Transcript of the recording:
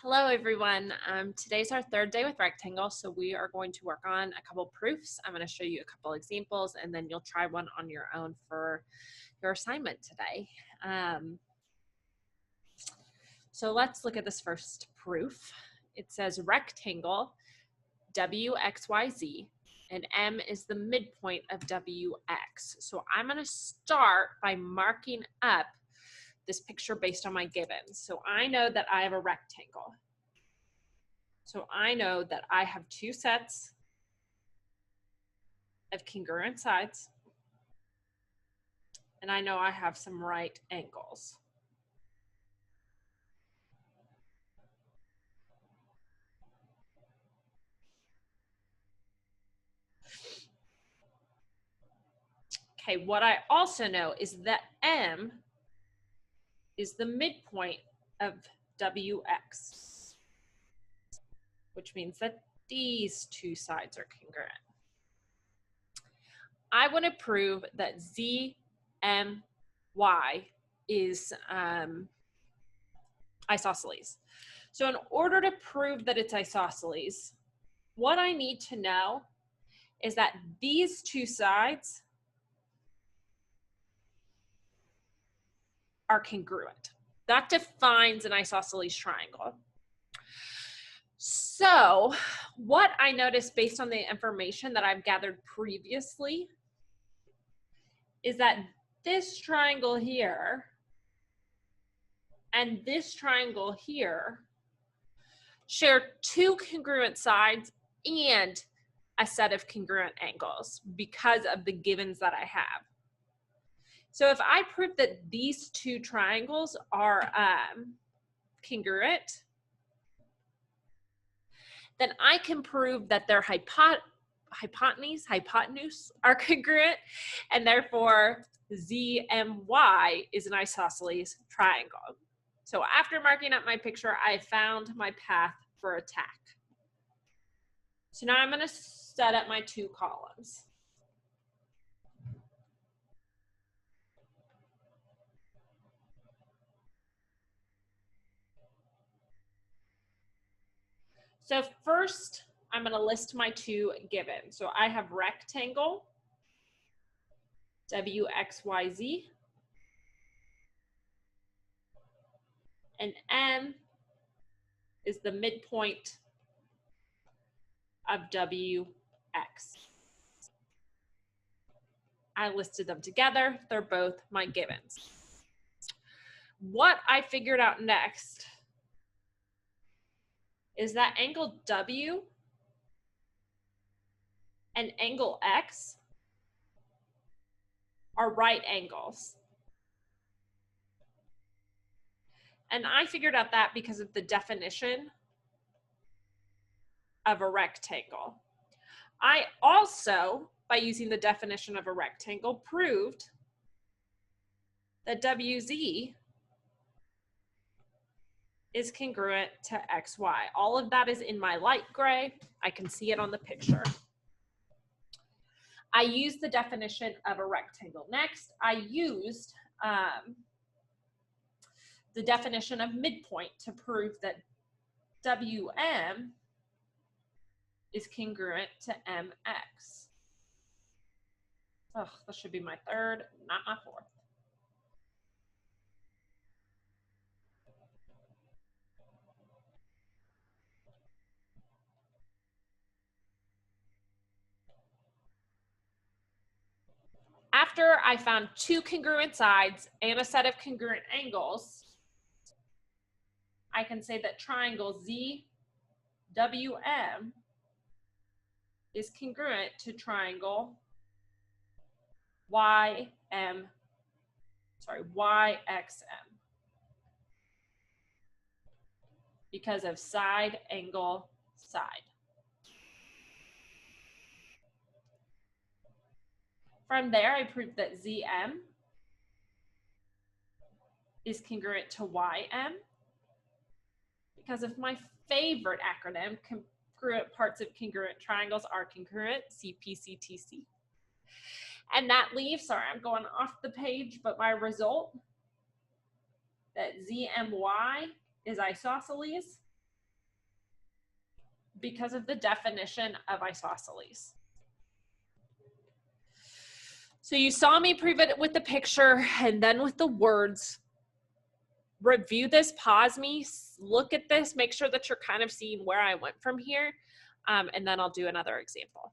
Hello everyone. Today's our third day with Rectangle, so we are going to work on a couple proofs. I'm going to show you a couple examples and then you'll try one on your own for your assignment today. So let's look at this first proof. It says rectangle WXYZ and M is the midpoint of WX. So I'm going to start by marking up this picture based on my givens. So I know that I have a rectangle. So I know that I have two sets of congruent sides, and I know I have some right angles. Okay, what I also know is that M is the midpoint of WX, which means that these two sides are congruent. I want to prove that ZMY is isosceles. So in order to prove that it's isosceles, what I need to know is that these two sides are congruent. That defines an isosceles triangle. So what I noticed based on the information that I've gathered previously is that this triangle here and this triangle here share two congruent sides and a set of congruent angles because of the givens that I have. So if I prove that these two triangles are congruent, then I can prove that their hypotenuse are congruent, and therefore ZMY is an isosceles triangle. So after marking up my picture, I found my path for attack. So now I'm going to set up my two columns. So first, I'm going to list my two given. So I have rectangle, WXYZ, and M is the midpoint of WX. I listed them together. They're both my givens. What I figured out next is that angle W and angle X are right angles. And I figured out that because of the definition of a rectangle. I also, by using the definition of a rectangle, proved that WZ is congruent to XY. All of that is in my light gray. I can see it on the picture. I used the definition of a rectangle. Next, I used the definition of midpoint to prove that WM is congruent to MX. Oh, that should be my third, not my fourth. After I found two congruent sides and a set of congruent angles, I can say that triangle ZWM is congruent to triangle YXM. Because of side, angle, side. From there, I proved that ZM is congruent to YM because of my favorite acronym, congruent parts of congruent triangles are congruent, CPCTC. And that leaves, sorry, I'm going off the page, but my result, that ZMY is isosceles, because of the definition of isosceles. So you saw me prove it with the picture and then with the words. Review this, pause me, look at this, make sure that you're kind of seeing where I went from here, and then I'll do another example.